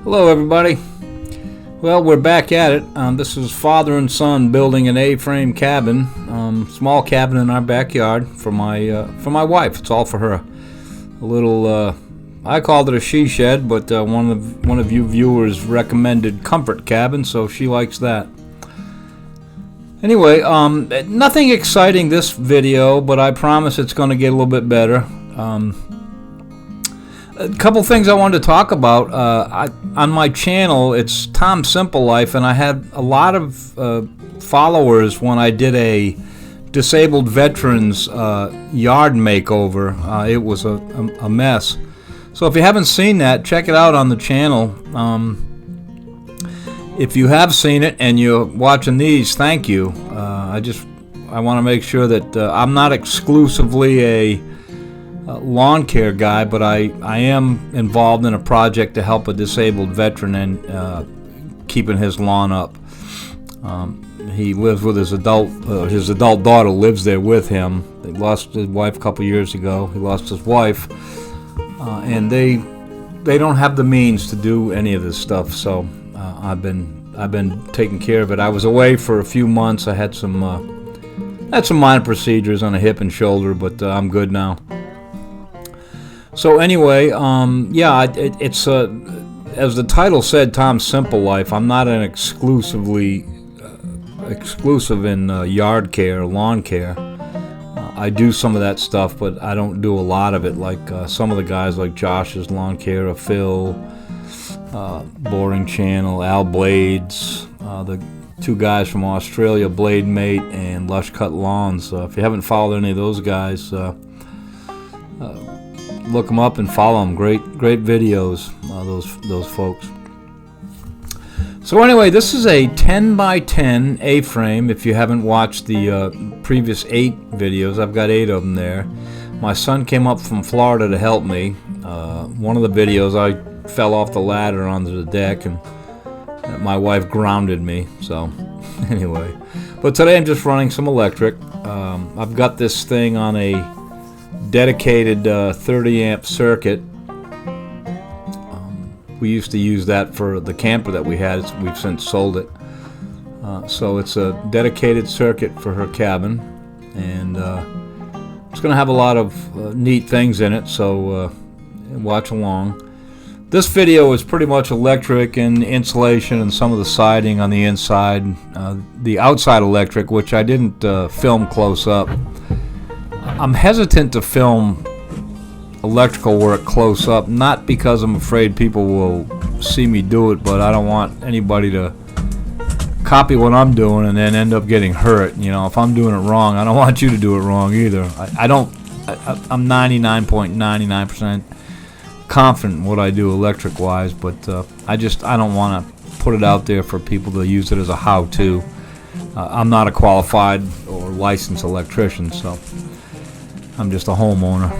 Hello everybody. Well, we're back at it. This is father and son building an A-frame cabin, small cabin in our backyard for my wife. It's all for her. A little, I called it a she shed, but one of you viewers recommended comfort cabin, so she likes that. Anyway, nothing exciting this video, but I promise it's going to get a little bit better. A couple things I wanted to talk about. On my channel, it's Tom Simple Life, and I had a lot of followers when I did a disabled veterans yard makeover. It was a mess. So if you haven't seen that, check it out on the channel. If you have seen it and you're watching these, thank you. I want to make sure that I'm not exclusively a lawn care guy, but I am involved in a project to help a disabled veteran and keeping his lawn up. He lives with his adult daughter lives there with him. He lost his wife a couple years ago. He lost his wife, and they don't have the means to do any of this stuff. So I've been taking care of it. I was away for a few months. I had some minor procedures on a hip and shoulder, but I'm good now. So anyway, it's as the title said, Tom Simple Life. I'm not an exclusive in yard care, lawn care. I do some of that stuff, but I don't do a lot of it. Like some of the guys, like Josh's Lawn Care, or Phil, Boring Channel, Al Blades, the two guys from Australia, Blade Mate and Lush Cut Lawns. If you haven't followed any of those guys, look them up and follow them. Great videos, those folks. So anyway, this is a 10 by 10 A-frame. If you haven't watched the previous 8 videos, I've got 8 of them there. My son came up from Florida to help me. One of the videos, I fell off the ladder onto the deck, and my wife grounded me. So anyway, but today I'm just running some electric. I've got this thing on a dedicated 30 amp circuit. We used to use that for the camper that we had. We've since sold it. So it's a dedicated circuit for her cabin, and it's going to have a lot of neat things in it, so watch along. This video is pretty much electric and insulation and some of the siding on the inside. The outside electric, which I didn't film close up. I'm hesitant to film electrical work close up, not because I'm afraid people will see me do it, but I don't want anybody to copy what I'm doing and then end up getting hurt. You know, if I'm doing it wrong, I don't want you to do it wrong either. I'm 99.99% confident in what I do electric wise, but I don't want to put it out there for people to use it as a how-to. I'm not a qualified or licensed electrician, so I'm just a homeowner.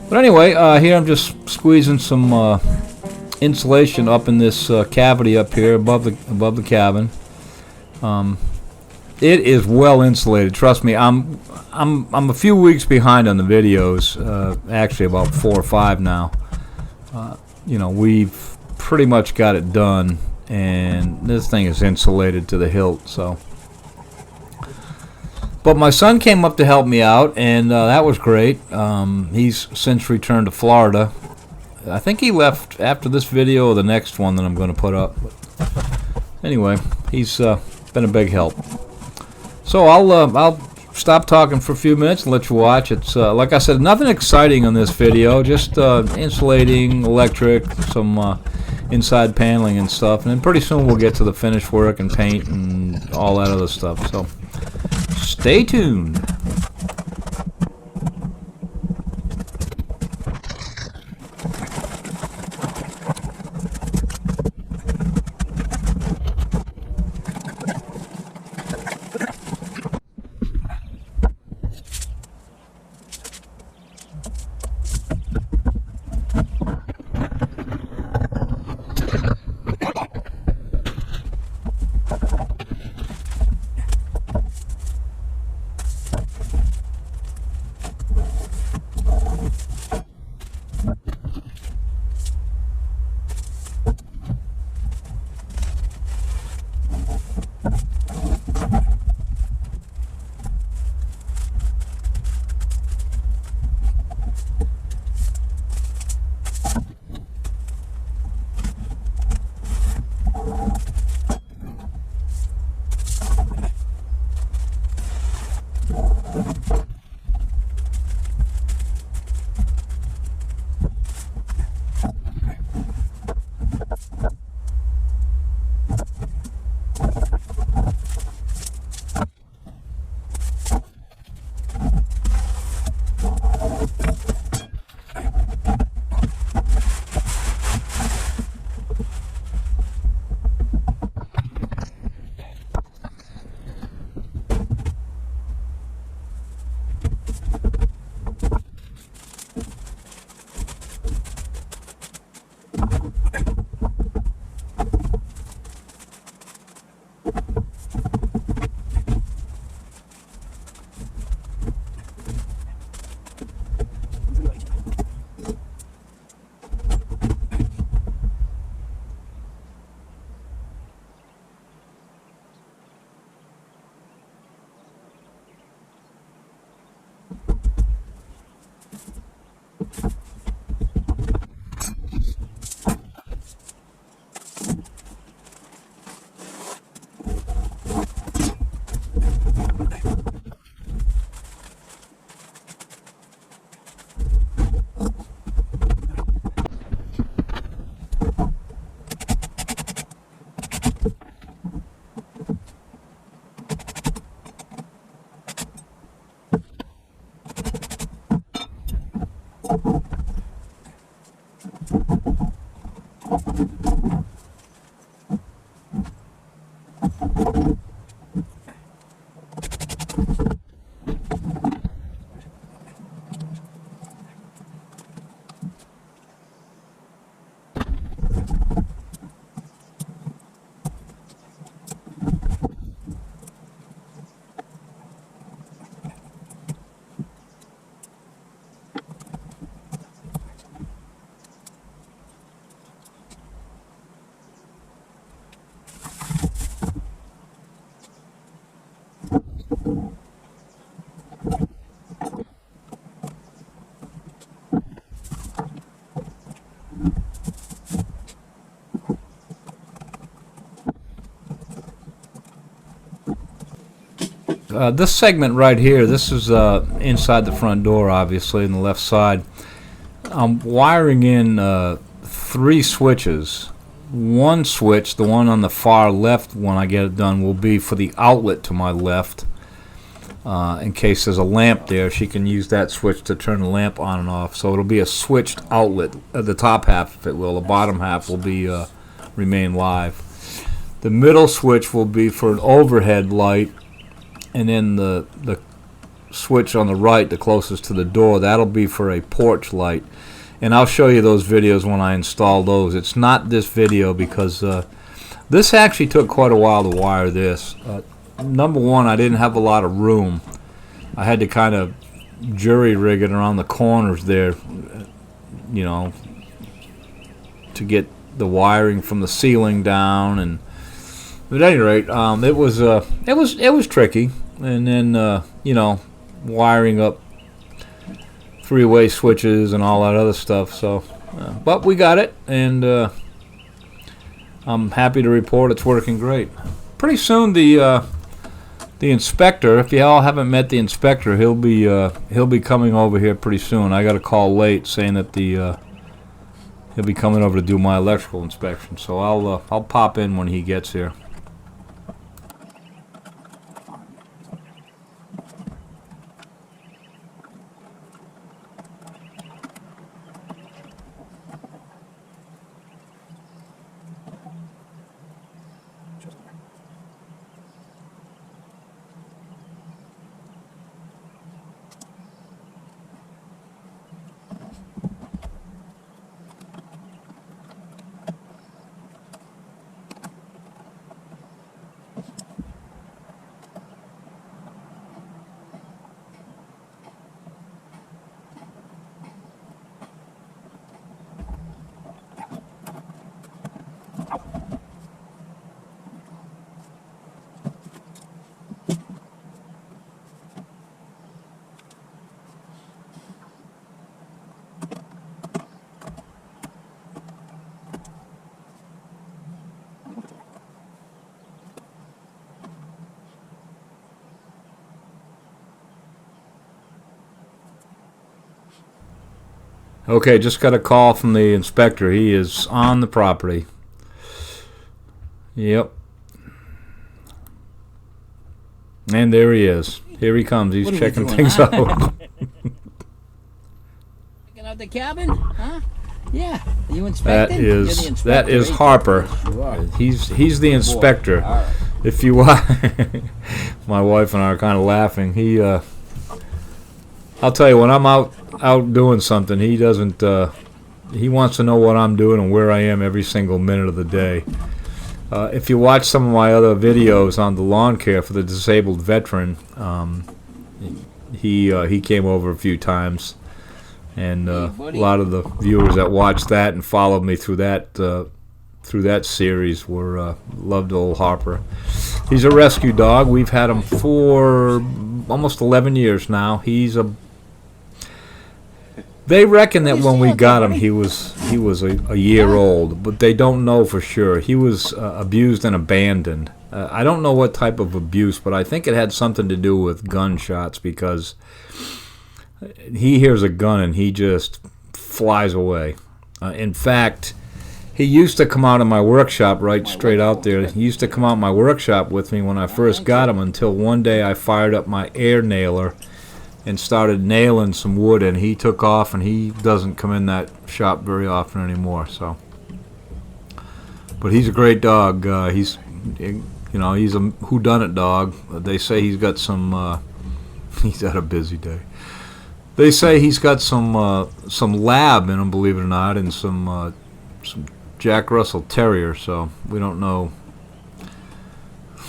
But anyway, here I'm just squeezing some insulation up in this cavity up here above the cabin. It is well insulated. Trust me, I'm a few weeks behind on the videos. Actually, about 4 or 5 now. We've pretty much got it done, and this thing is insulated to the hilt. So. But my son came up to help me out, and that was great. He's since returned to Florida. I think he left after this video or the next one that I'm going to put up. But anyway, he's been a big help. So I'll stop talking for a few minutes and let you watch. It's like I said, nothing exciting on this video. Just insulating, electric, some inside paneling and stuff, and then pretty soon we'll get to the finished work and paint and all that other stuff. So. Stay tuned. This segment right here, this is inside the front door, obviously, on the left side. I'm wiring in 3 switches. One switch, the one on the far left when I get it done, will be for the outlet to my left. In case there's a lamp there, she can use that switch to turn the lamp on and off. So it'll be a switched outlet. The top half, if it will. The bottom half will be remain live. The middle switch will be for an overhead light, and then the switch on the right, the closest to the door, that'll be for a porch light. And I'll show you those videos when I install those. It's not this video because this actually took quite a while to wire this. Number one, I didn't have a lot of room. I had to kind of jury rig it around the corners there, you know, to get the wiring from the ceiling down. And but at any rate, it was tricky. And then you know, wiring up 3-way switches and all that other stuff. So, but we got it, and I'm happy to report it's working great. Pretty soon the inspector, if you all haven't met the inspector, he'll be coming over here pretty soon. I got a call late saying that he'll be coming over to do my electrical inspection. So I'll pop in when he gets here. Okay, just got a call from the inspector. He is on the property. Yep. And there he is. Here he comes. He's checking things out. Checking out the cabin? Huh? Yeah. Are you inspecting? That is Harper. He's the inspector. Right. If you my wife and I are kind of laughing. I'll tell you, when I'm out doing something, he doesn't. He wants to know what I'm doing and where I am every single minute of the day. If you watch some of my other videos on the lawn care for the disabled veteran, he came over a few times, and a lot of the viewers that watched that and followed me through that series were loved old Harper. He's a rescue dog. We've had him for almost 11 years now. They reckon that when we got him, he was a year old, but they don't know for sure. He was abused and abandoned. I don't know what type of abuse, but I think it had something to do with gunshots, because he hears a gun and he just flies away. In fact, he used to come out of my workshop right straight out there. He used to come out of my workshop with me when I first got him, until one day I fired up my air nailer and started nailing some wood, and he took off, and he doesn't come in that shop very often anymore. So But he's a great dog. He's he's a whodunit dog. They say he's got some. He's had a busy day. They say he's got some lab in him, believe it or not, and some Jack Russell Terrier. So we don't know.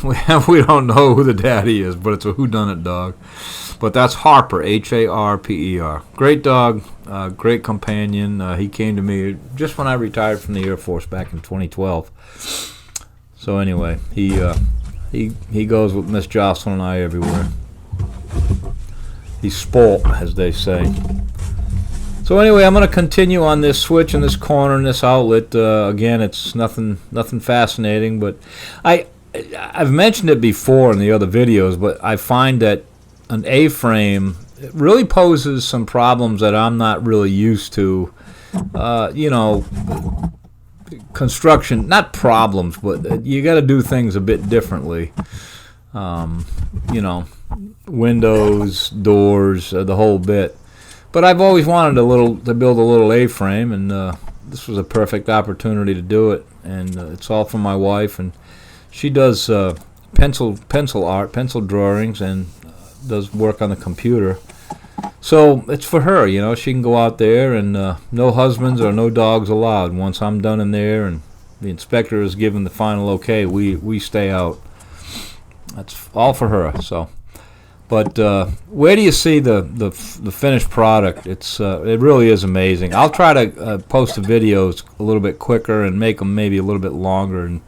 We don't know who the daddy is, but it's a whodunit dog. But that's Harper, Harper. Great dog, great companion. He came to me just when I retired from the Air Force back in 2012. So anyway, he goes with Miss Jocelyn and I everywhere. He's spoilt, as they say. So anyway, I'm going to continue on this switch in this corner in this outlet. Again, it's nothing fascinating, but I've mentioned it before in the other videos, but I find that an A-frame really poses some problems that I'm not really used to. Construction, not problems, but you got to do things a bit differently. Windows, doors, the whole bit. But I've always wanted to build a little A-frame, and this was a perfect opportunity to do it. And it's all from my wife, and she does pencil art, pencil drawings, and does work on the computer. So it's for her, she can go out there, and no husbands or no dogs allowed. Once I'm done in there and the inspector has given the final okay, we stay out. That's all for her. So, but where do you see the finished product? It really is amazing. I'll try to post the videos a little bit quicker and make them maybe a little bit longer, and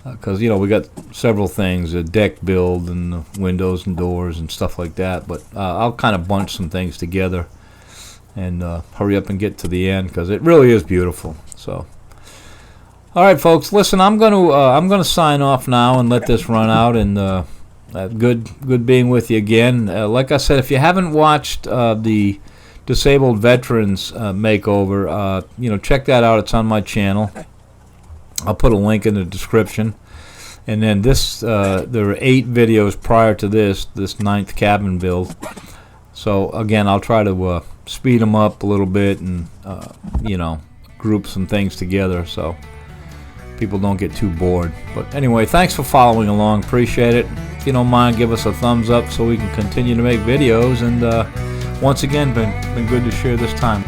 because we got several things, a deck build and windows and doors and stuff like that. But I'll kind of bunch some things together and hurry up and get to the end, because it really is beautiful. So, all right, folks, listen, I'm gonna sign off now and let this run out. And good being with you again. Like I said, if you haven't watched the Disabled Veterans makeover, check that out. It's on my channel. I'll put a link in the description. And then there were 8 videos prior to this 9th cabin build. So again, I'll try to speed them up a little bit and group some things together so people don't get too bored. But anyway, thanks for following along. Appreciate it. If you don't mind, give us a thumbs up so we can continue to make videos. And once again, been good to share this time.